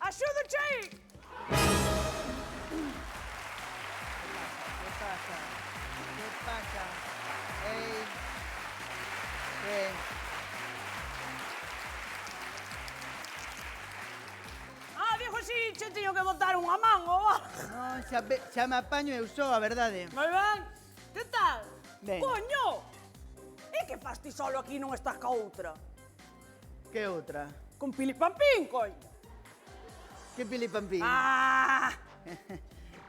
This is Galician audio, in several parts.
Axúdache aí! ¿Qué pasa? ¿Qué pasa? Ey. ¿Qué? Dijo así, che teño que botar unha man, ou algo. No, xa me apaño eu só, a verdade. Moi ben. Que tal? Ben. Coño! E que fas ti solo aquí non estás ca outra? Que outra? Con Pilipampín, coño! Que pilipampín?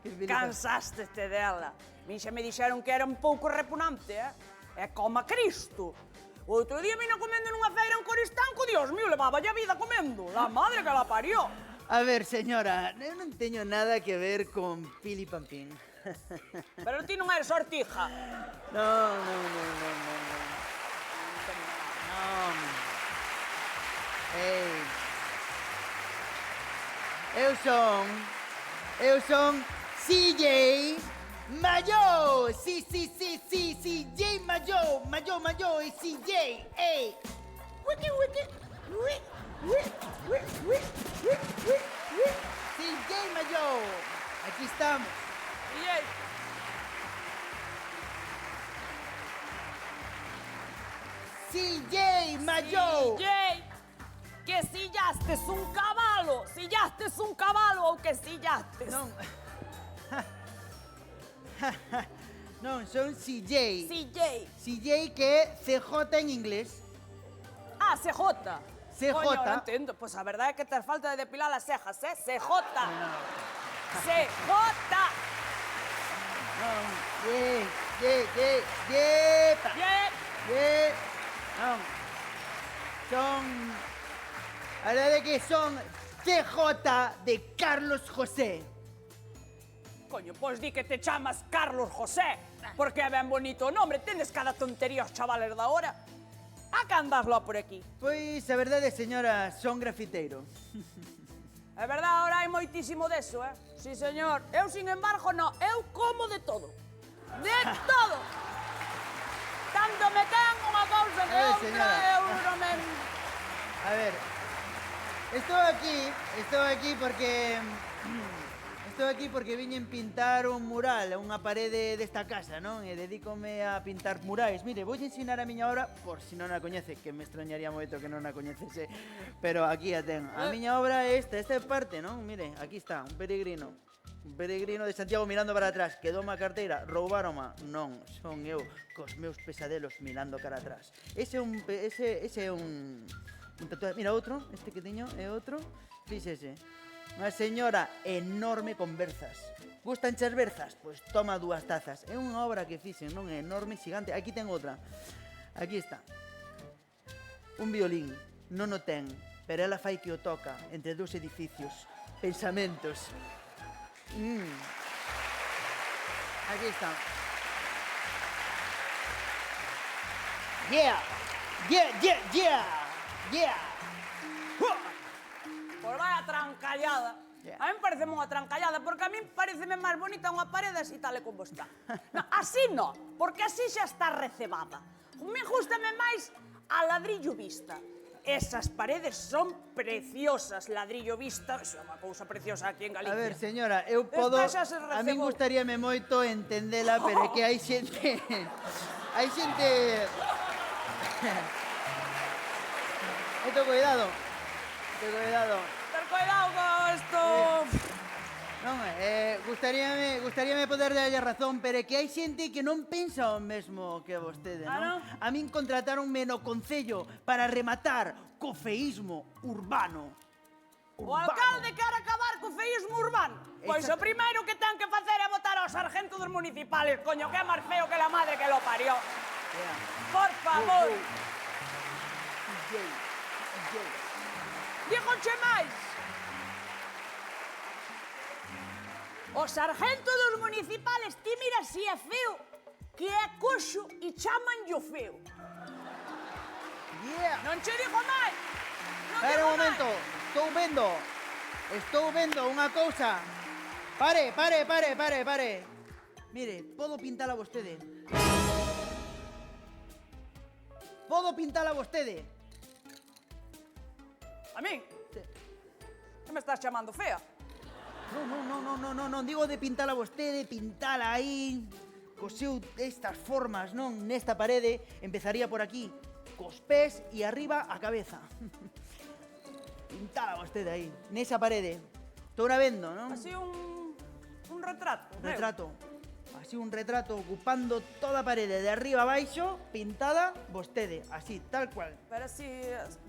Que pilipampín? Cansástete dela. Min xa me dixeron que era un pouco repugnante, É coma Cristo. O outro día vino comendo nunha feira en Coristanco, Dios mío, levaba ya vida comendo. La madre que la parió. A ver, señora, eu non teño nada que ver con pilipampín. Pero ti non eres sortija. No. Ei. Eu son CJ Mayo. Sí, CJ Mayo y CJ. Ey. Wiki. CJ Mayo. Aquí estamos. CJ Mayo. CJ, que sillastes un cabalo. Sillastes un cabalo ou que sillastes. Non. Non, son CJ. CJ. CJ que é CJ en inglés. CJ. CJ. Coño, non entendo. Pois a verdade é que te falta de depilar as cejas, CJ. CJ. Non. Non. Son... A verdade é que son CJ de Carlos José. Coño, pois di que te chamas Carlos José, porque é ben bonito o nombre. Tendes cada tontería os chavales da hora. A que andas lá por aquí? Pois a verdade, señora, son grafiteiro. É verdade, ahora hai moitísimo deso, Sí, señor. Eu, sin embargo, no. Eu como de todo. De todo. Tanto me ten unha cousa que outra, señora. eu non me... A ver, Estou aquí porque viñen pintar un mural, unha parede desta casa, non? E dedícome a pintar murais. Mire, vou ensinar a miña obra, por si non a coñece, que me extrañaría moito que non a coñecese, pero aquí a ten. A miña obra é esta parte, non? Mire, aquí está, un peregrino. Un peregrino de Santiago mirando para atrás. Quedoume a carteira, roubároma. Non, son eu cos meus pesadelos mirando cara atrás. Ese é un tatuaje. Mira, outro, este que teño é outro. Fíxese. Unha señora enorme con berzas. Gustan as berzas? Pois toma 2 tazas. É unha obra que fixen, non? É enorme, xigante. Aquí ten outra. Aquí está. Un violín. Non o ten, pero ela fai que o toca entre 2 edificios. Pensamentos. Aquí está. Yeah! Pois vai a trancallada. Yeah. A mí pareceme unha trancallada, porque a mí pareceme máis bonita unha parede así tal e como está. No, así non, porque así xa está recebada. A mí gústame máis a ladrillo vista. Esas paredes son preciosas, ladrillo vista, é unha cousa preciosa aquí en Galicia. A ver, señora, eu podo... Esta xa se recebou. A min gustaríame moito entendela, pero é que hai xente... Hai xente... Moito cuidado. Ten cuidado con esto. Non, gustaríame poder darlle razón, pero é que hai xente que non pensa o mesmo que vostede, non? non? A min contrataronme no Concello para rematar co feísmo urbano. O alcalde quer acabar co feísmo urbano. Pois o primeiro que ten que facer é votar ao sargento dos municipales, coño, que é máis feo que la madre que lo parió. Por favor. Dígoche máis. O sargento dos municipales, ti mira si é feo, que é coxo e chamanllo feo. Non che digo máis. Espera un momento, estou vendo unha cousa. Pare. Mire, podo pintala vostede. A mí? Que me estás chamando fea? Non, digo de pintala vostede, pintala aí, coseu estas formas, non? Nesta parede, empezaría por aquí, cos pés e arriba a cabeza. Pintala vostede aí, nesa parede. Estou vendo, non? Así un retrato. meu. Retrato. Así un retrato ocupando toda a parede, de arriba a baixo, pintada vostede, así, tal cual. Pero así,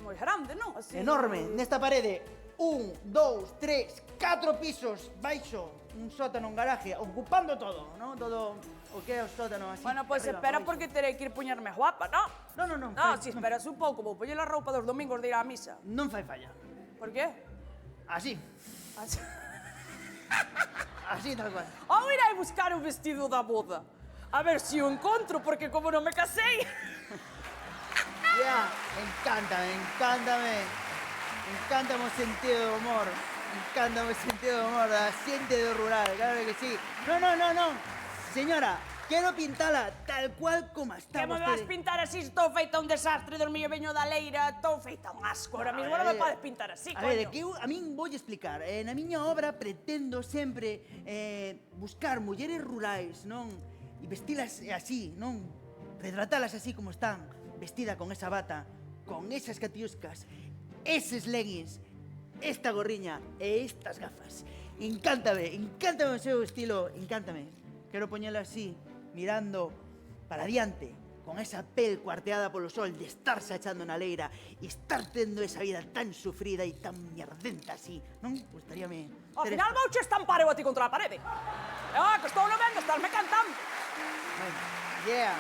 moi grande, non? Así, Enorme, nesta parede, 1, 2, 3, 4 pisos baixo, un sótano, un garaje, ocupando todo, ¿no? Todo o que é o sótano, así. Bueno, pois arriba, espera abaixo. porque terei que ir poñerme guapa, non? Non, No, si esperas un pouco, vou poñer a roupa dos domingos de ir á misa. non fai falla. Por qué? Así, Así. así tal cual. Ou irei buscar o vestido da boda. A ver se o encontro, porque como non me casei... Ya, encántame o sentido de humor. Encántame o sentido de humor, da xente do rural, claro que sí. No. Señora, quero pintala tal cual como está Que me vas vostede. pintar así? Estou feita un desastre, dormillo veño da leira, estou feita un asco. Ahora mismo non me podes pintar así, A ver, coño. que a min vou explicar. Na miña obra pretendo sempre buscar mulleres rurais, non? E vestilas así, non? Retratalas así como están, vestida con esa bata, con esas catiuscas, eses leggings, esta gorriña e estas gafas. Encántame o seu estilo, encántame. Quero poñela así, mirando para diante, con esa pel cuarteada polo sol de estarse achando na leira e estar tendo esa vida tan sufrida e tan mierdenta así, non? Gustaríame Ao ter final esta- vouche estampar eu a ti contra a parede. Que estou no vendo, estarme cantando. Bueno, yeah.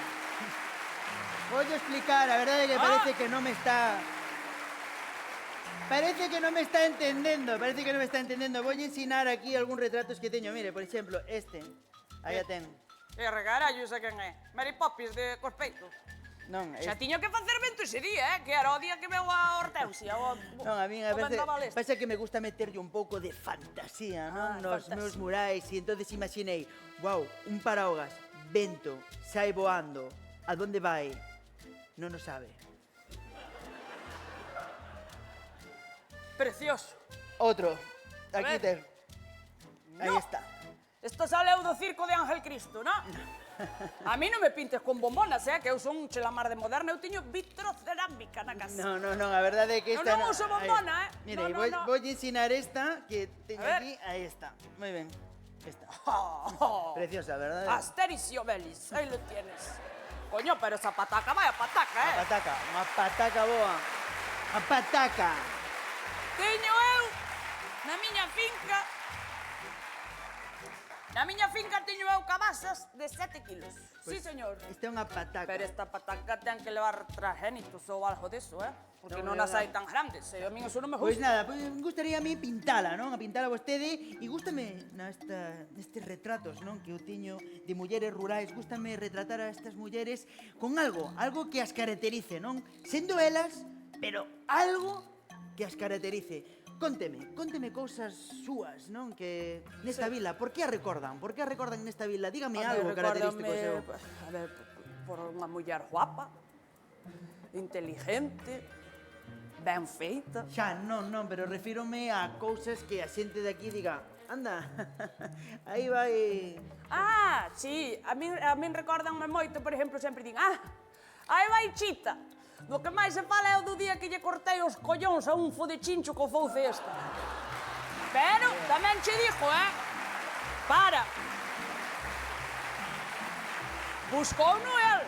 Voy a explicar, a verdade é que parece que non me está... Parece que non me está entendendo. Voy a ensinar aquí algún retratos que teño. Mire, por exemplo, este. Aí a ten. E regarallo, sei quen é. Mary Poppins de Cospeito. Non, Xa tiño que facer vento ese día, que era o día que veu a Hortensia. Non, a mí a o veces vendaval este. pasa que me gusta meterlle un pouco de fantasía, non? Nos fantasía. meus murais e entonces imaginei, wow, un parahogas, vento, sai voando, a donde vai? Non o sabe. Precioso. Outro, aquí ver. ten. Aí No. está. Isto saleu do circo de Ángel Cristo, non? A mí non me pintes con bombonas, que eu son un chelamar de moderna, eu teño vitrocerámica na casa. No, a verdade é que esta... Non uso bombona, Mire, No, voy, no. voy a ensinar esta que teño A ver. aquí. Ahí está. Muy bien. Esta. Oh, Preciosa, ¿verdad? Asterix y Obelix, aí lo tienes. Coño, pero esa pataca, vaya pataca, Una pataca boa. Una pataca. Teño eu, na miña finca... Na miña finca teño eu cabazas de 7 kilos. Sí, señor. Esta é unha pataca. Pero esta pataca ten que levar transgénitos ou algo deso, Porque Non, non as non. hai tan grandes, a mí eso non me Pois gusta. nada, pues, gustaría a mí pintala, non? A pintala vostede e gústame nestes retratos, non? Que eu teño de mulleres rurais, gústame retratar a estas mulleres con algo que as caracterice, non? Sendo elas, pero algo que as caracterice. Conteme cousas súas, non? Que nesta vila, por que a recordan? Por que a recordan nesta vila? Dígame algo característico seu. A ver, por unha muller guapa, inteligente, ben feita. Xa, non, pero refírome a cousas que a xente de aquí diga, anda, aí vai... Sí, a min recordanme moito, por exemplo, sempre din, aí vai Chita. Do que máis se fala é o do día que lle cortei os collóns a un fo de chincho co fouce esta. Pero tamén che dixo, para. Buscouno el.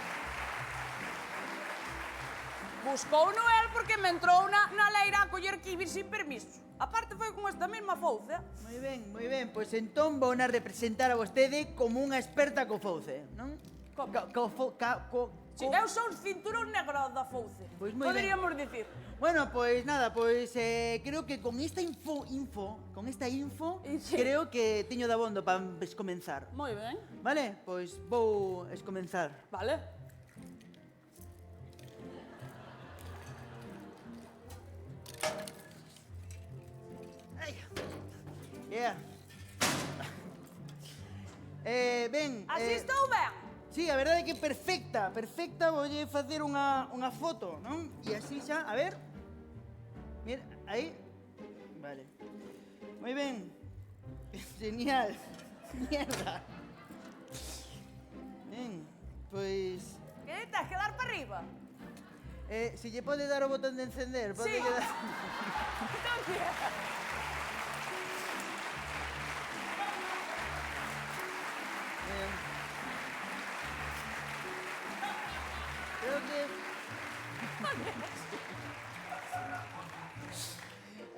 Buscouno el porque me entrou na leira a coller kibir sin permiso. Aparte foi con esta mesma fouce. Moi ben, pois entón vou a representar a vostede como unha experta co fouce, non? Como? Si, eu son cinturón negro da fouce. Pois moi ben. Poderíamos dicir. Bueno, pois nada, pois creo que con esta info, Sí. creo que teño dabondo para comenzar. Moi ben, Vale? Pois vou comenzar. vale. Yeah. Ben... Así estou ben. Sí, a verdade é que perfecta, voulle facer unha foto, non? E así xa, a ver. Mira, aí. Vale. Muy ben. Genial. Mierda. Ben, pois... Que tens que dar para arriba? Se lle pode dar o botón de encender, pode Sí. lle dar... Non quero. Creo que...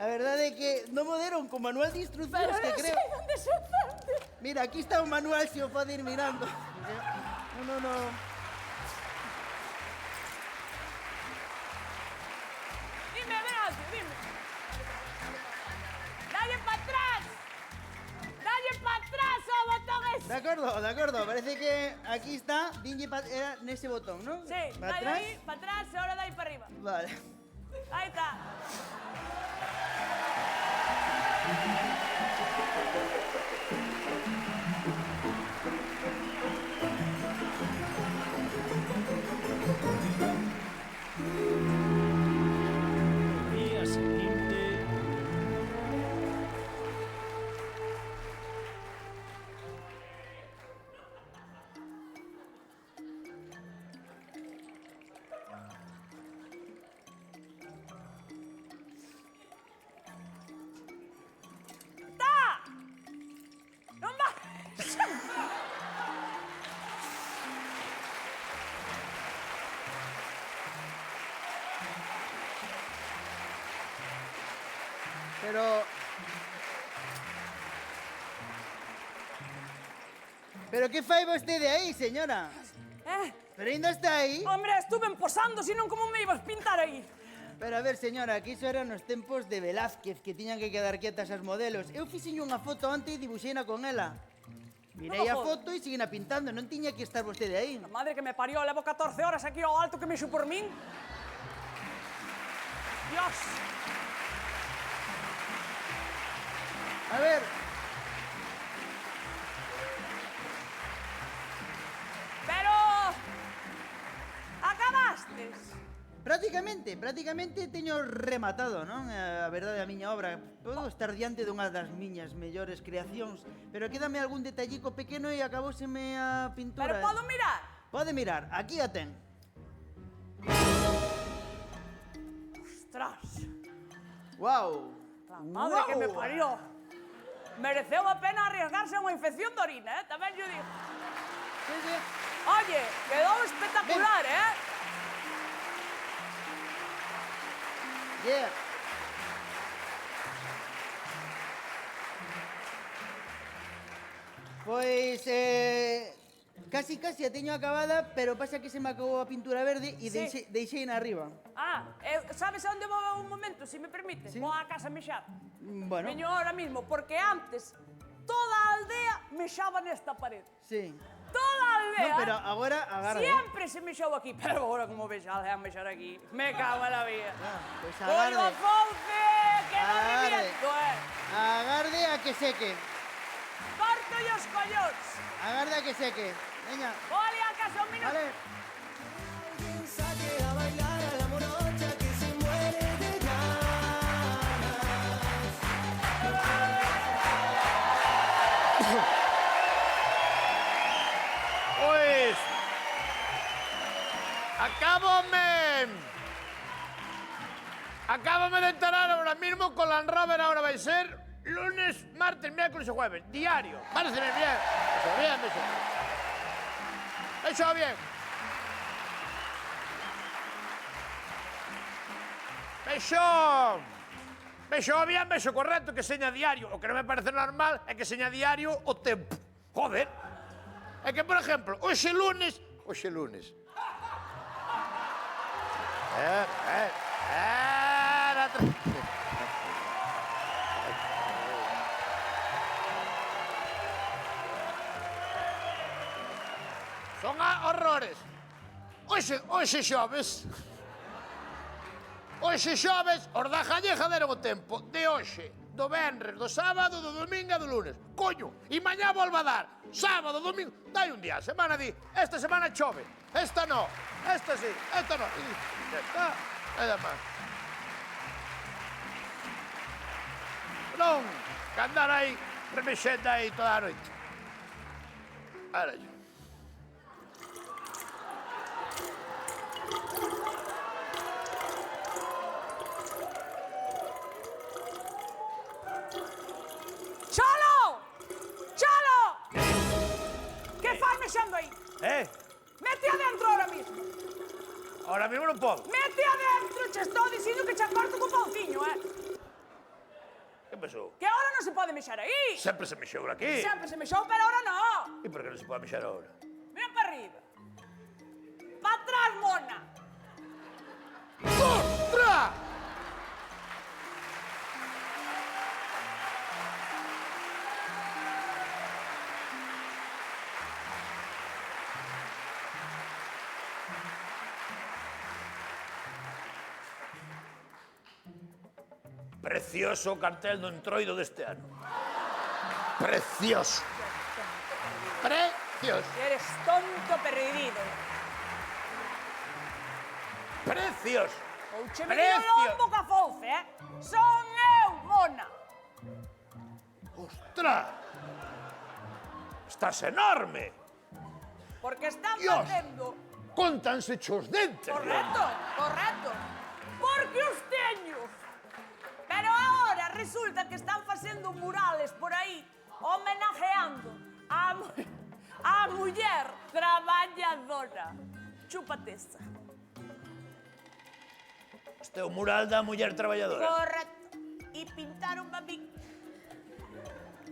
A verdade é que non mo deron con manual de instruccións, Pero que non creo... sei onde se parte. Mira, aquí está o manual, se o pode ir mirando. No. Dime, Venancio, dime. Dalle para atrás. Dalle para atrás ao botón ese. De acordo, parece que aquí está, dinlle era nese botón, non? Sí, Pa dai atrás. aí, para atrás, e ahora dai para arriba. Vale. Aí está. Día seguinte. Está! Non vai. Pero que fai vostede aí, señora? Pero ainda está aí? Hombre, estuve posando, senón como me ibas pintar aí? Pero a ver, señora, aquí iso eran nos tempos de Velázquez, que tiñan que quedar quietas as modelos. Eu fixenlle unha foto antes e dibuxeina con ela. Mirei a Como foto e seguina pintando, non tiña que estar vostede aí. La madre que me parió, levo 14 horas aquí ao alto que me por min. Dios. A ver, Pero... Acabastes. prácticamente teño rematado, non? A verdade, a miña obra. Podo estar diante dunha das miñas mellores creacións, pero quédame algún detallico pequeno e acabóseme a pintura. Pero podo mirar. Pode mirar, aquí a ten. Ostras. Wow. La madre que me parió. Mereceu a pena arriesgarse a unha infección de orina, tamén yo digo. Sí, sí. Oye, quedou espectacular, Yeah. Pois, casi a teño acabada, pero pasa que se me acabou a pintura verde e Sí. deixei na arriba. Sabes a onde vou un momento, se me permite? Sí. Vou á casa a mexar. Bueno, Veño ahora mismo, porque antes toda a aldea mexaba nesta pared. sí. Toda a aldea. No, pero agora agarda. Siempre se mexou aquí, pero agora como ves a aldea mexar aquí, me cago en la vida. Pois Volvo a agarde. Fouce, que no Agarde. reviento, Agarde a que seque. Corto e os collóns. Agarde a que seque. Veña, Vou ali a casa un minuto. vale. Saque a bailar a la morocha que se muere de ganas. Pois Acábame de enterar ahora mismo con Land Rover, ahora va a ser lunes, martes, miércoles y jueves, diario. Parece bien. Eso bien. Vexo bien, vexo correcto, que seña diario. O que non me parece normal é que seña diario o tempo. Joder. É que, por exemplo, hoxe lunes... Son horrores. Hoxe xoves. Hoxe xoves, os da Gallega deron o tempo de hoxe, do venres, do sábado, do domingo e do lunes. Coño, e mañá volva a dar. Sábado, domingo, dai un día. A semana di, esta semana chove, esta no, esta sí, esta no. E ya está, nada máis. Non, que andar aí remexendo aí toda a noite. Ahora yo. Cholo! Cholo! Que faz mexendo aí? Mete adentro ahora mismo. Ahora mismo non podo. Mete adentro, che estou dicindo que che corto co pauciño, Que pasou? Que ahora non se pode mexer aí. Sempre se mexeu aquí. Sempre se mexou, pero ahora non. E por que non se pode mexer ahora? Mira para arriba. Para atrás, mona. Ostras! Precioso o cartel do entroido deste ano. Precioso. Precioso. Eres tonto perdido. Precioso. Ou che me dio lombo ca fouce, Son eu, mona. Ostras! Estás enorme. Porque están Dios. facendo... Cóntanse chos dentes. Correcto, correcto. Porque os teño. Pero ahora resulta que están facendo murales por aí homenajeando a muller traballadora. Chúpate esa. Este é o mural da muller traballadora. Correcto. E pintaron a mí.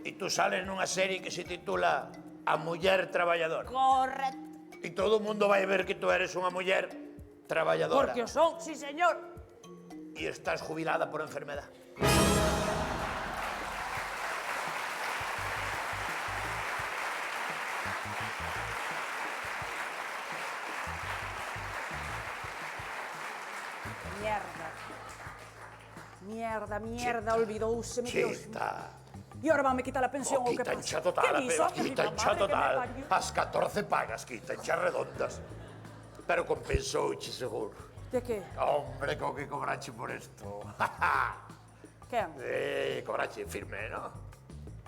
E tú sales nunha serie que se titula A muller traballadora. Correcto. E todo o mundo vai ver que tú eres unha muller traballadora. Porque o son, sí señor. E estás jubilada por enfermedad. Mierda, olvidouse, me Dios. Chita. E ahora vanme quitar a pensión ou que Quitancha pasa? total, Que diso? quitancha total. As 14 pagas, quitancha redondas. Pero compensouche, seguro. De que? Hombre, co que cobrache por esto. Quen? Cobrache firme, ¿no?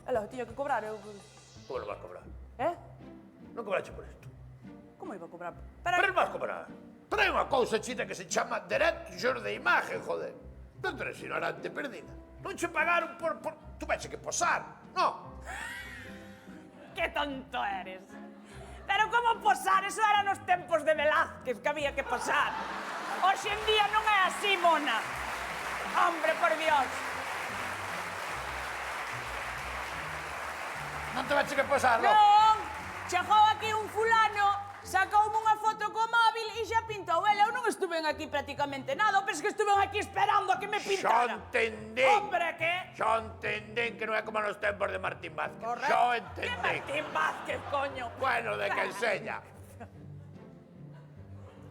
Ela, tiño que cobrar, eu... Como non vas cobrar? Non cobrache por esto. Como iba a cobrar? Pero non vas cobrar. Pero hai unha cousa, chita, que se chama derechos de imagen, joder. Non teres ignorante perdida. Non che pagaron por... Tú vais que posar, no? Que tonto eres. Pero como posar? Eso era nos tempos de Velázquez que había que posar. Hoxe en día non é así, mona. Hombre, por Dios. Non te vais que posar, no? Non. Chegou aquí un fulano, sacoume unha foto co móvil e xa pintou ele. Eu non estuve aquí prácticamente nada. Eu penso que estuve aquí esperando a que me pintara. Xo entendín. Hombre, que? Xo entendín que non é como nos tempos de Martín Vázquez. Correcto. Xo Que entendín. Martín Vázquez, coño? Bueno, de que enseña.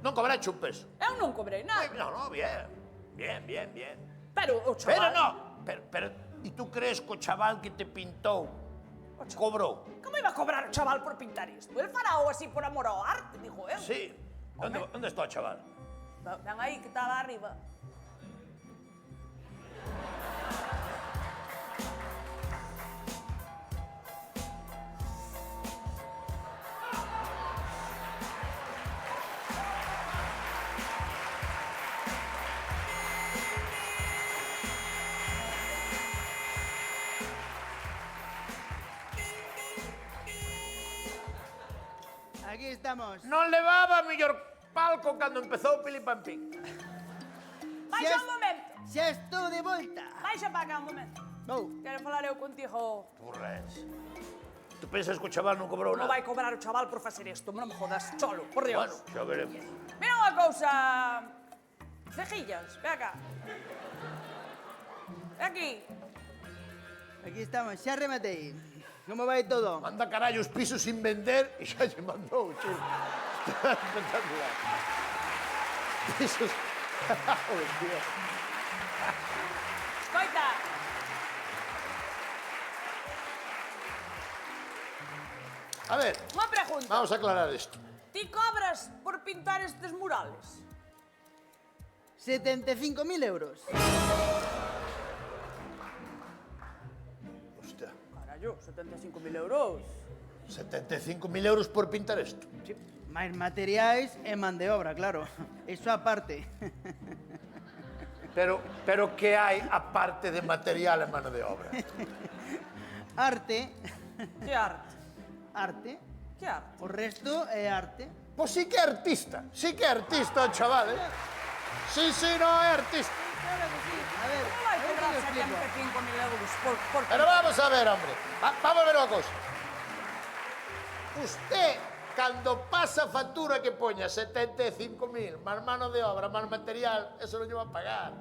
Non cobrache un peso. Eu non cobrei nada. No, bien. Bien. Pero o chaval... Pero no. Pero, e tú crees que o chaval que te pintou cobrou? Como iba a cobrar o chaval por pintar isto? El farao así por amor ao arte, dijo eu. Sí. Onde está o chaval? Dan aí, que estaba arriba. Aquí estamos. Non levaba mellor palco cando empezou Pilipampín. Baixa un momento. Xa estou de volta. Baixa para cá un momento. Vou. Quero falar eu contigo. Porres. Tú pensas que o chaval non cobrou Non nada? vai cobrar o chaval por facer isto. Non me jodas, cholo, por Dios. Bueno, xa veremos. Mira unha cousa... Cejillas, ve acá. Ve aquí. Aquí estamos, xa rematei. Como vai todo? Manda carallo os pisos sin vender e xa lle mandou, chulo. Está espectacular. Pisos... Hostia. Escoita. A ver, Unha pregunta. vamos a aclarar isto. Ti cobras por pintar estes murales? 75.000 euros. carallo, 75.000 euros. 75.000 euros por pintar isto. Sí, máis materiais e man de obra, claro. Eso aparte. Pero que hai aparte de material e mano de obra? Arte, Que arte? arte. Que arte? O resto é arte. Pois sí que é artista o chaval, eh? Sí, no, é artista. Claro que sí. A ver, Como vai a ver cobrar que lo explico. 75.000 euros por Pero vamos a ver, hombre. Vamos a ver unha cosa. Usted, cando pasa factura que poña 75.000, máis mano de obra, máis material, eso non lle van a pagar.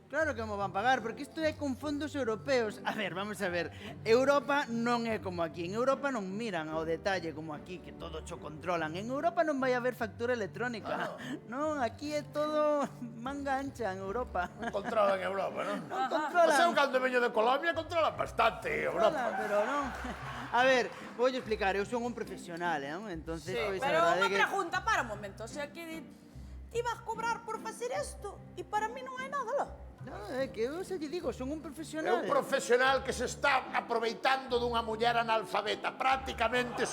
Claro que me van pagar, porque isto é con fondos europeos. A ver, vamos a ver. Europa non é como aquí. En Europa non miran ao detalle como aquí, que todo cho controlan. En Europa non vai haber factura electrónica. Non, aquí é todo manga ancha en Europa. Controlan Europa, non? Controlan. Pois eu cando veño de Colombia controlan bastante Europa. Controlan, pero non. A ver, vou explicar, eu son un profesional, Entonces, Sí, pois, a pero verdade unha que... pregunta, para un momento. O sea, que ti vas cobrar por facer isto e para mí non hai nada, lo. Non, é que eu xa lle digo, son un É profesional. un profesional que se está aproveitando dunha muller analfabeta, prácticamente.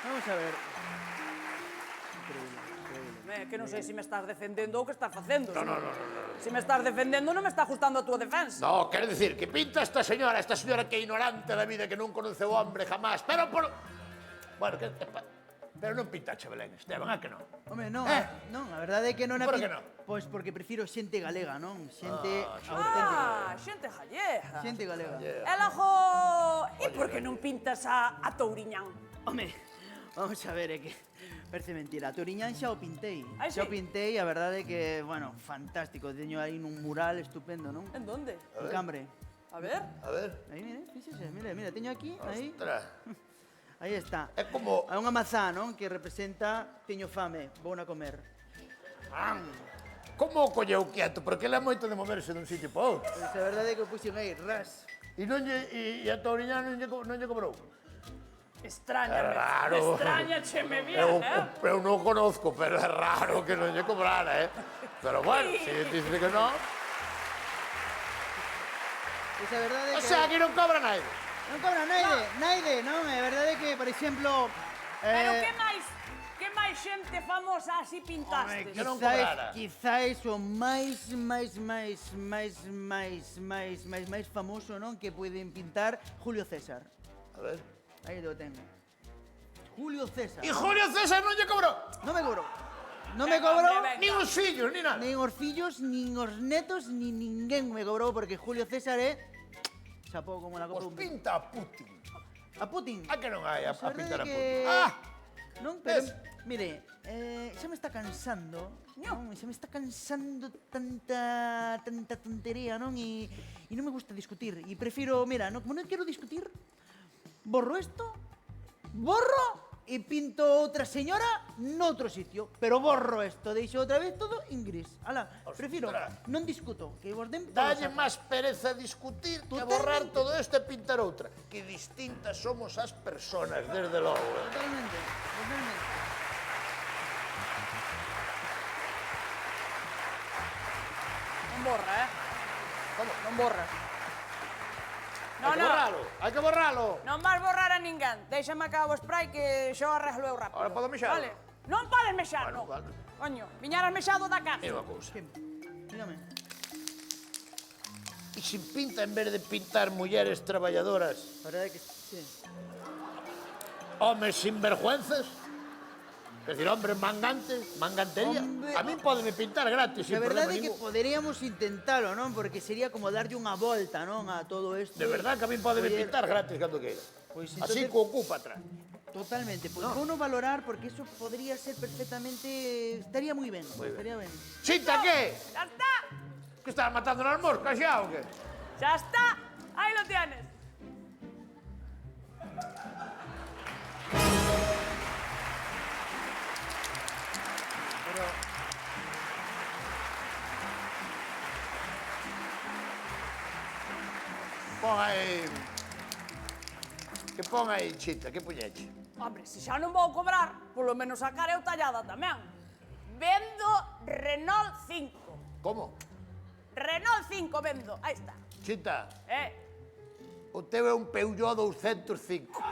Vamos a ver. Que non sei se me estás defendendo ou que estás facendo. No. Se me estás defendendo, non me está ajustando a túa defensa. No, quero dicir que pinta esta señora que é ignorante da vida, que non conoce o hombre jamás, pero por... Bueno, pero non pintache Belén, Esteban, a que non? Home, non, Eh? non, a verdade é que non a Por que non? Pois porque prefiro xente galega, non? Xente auténtica. Xente gallega. Xente galega. E logo... E por que non pintas a Touriñán? Home, vamos a ver, é que parece mentira. A Touriñán xa o pintei. Ai, Xa o sí? pintei, a verdade é que, bueno, fantástico. Teño aí nun mural estupendo, non? En donde? En Cambre. A ver. A ver. Aí, mire, fíxese, mire, teño aquí, aí. Ostras. Aí está. É como... Hai unha mazá, non? Que representa teño fame, vou a comer. Como o colleu quieto? Porque ele é moito de moverse dun sitio para outro. Pois a verdade é que o puxen aí, ras. E a Touriñán non lle cobrou? Extrañame. É raro. Extrañacheme bien, Eu non conozco, pero é raro que non lle cobrara, Pero bueno, se dice que non... Pois a verdade é O que... sea, que non cobra naide. Non cobra naide, non? É verdade que, por exemplo... Pero que máis xente famosa así pintaste? que non cobrara. Quizáis o máis famoso, non? Que poden pintar Julio César. A ver. Aí lo tengo. Julio César. E Julio César non lle cobrou? Non me cobrou. Non me Venga, cobrou. hombre, venga. Nin os fillos, ni nada. Nin os fillos, nin os netos, nin ninguén me cobrou porque Julio César é... Chapou como la copa Os un... pinta a Putin. A Putin. A que non hai a Pois a pintar a verdade Putin? que- Ah! Non, pero, Ves? mire, xa me está cansando, non? Xa me está cansando tanta tontería, non? E non me gusta discutir. E prefiro, mira, como non quero discutir, borro isto, borro e pinto outra señora noutro sitio. Pero borro isto, deixo outra vez todo en gris. Ala, prefiro, non discuto, que vos den... Dalle máis pereza discutir que Totalmente. borrar todo isto e pintar outra. Que distintas somos as personas, desde logo. Totalmente, totalmente. Non borra, Como? Non borra. Hai que borralo, hai que borralo. Non vas borrar a ninguén. Déixame acá o spray que xo arreglo eu rápido. Ahora podo mexar? Vale. Non podes mexar, Bueno, non. vale. Coño, viñaras mexado da casa. É unha cousa. Dígame. E se pinta en vez de pintar mulleres traballadoras, A verdade é que sí. homes sinvergüenzas? É dicir, hombres mangantes, mangantería. Hombre, A min podeme pintar gratis, sin A problema verdade é que ningún. poderíamos intentalo, non? Porque sería como darlle unha volta, non? A todo isto. De verdad que a min podeme Poder- pintar gratis cando queira. Pois Así entonces- co ocupa atrás. Totalmente. Pois vou no valorar porque eso podría ser perfectamente... Estaría moi ben. Estaría ben. Chita, que? ¡Ya está! Que estás matando nas moscas xa, ou que? ¡Ya está! Ahí lo tienes. Pero... Pon aí... Que pon aí, Chita, que puñeche? Hombre, se xa non vou cobrar, polo menos a cara eu tallada tamén. Vendo Renault 5. Como? Renault 5 vendo. Aí está. Chita, Eh, o teu é un Peugeot 205.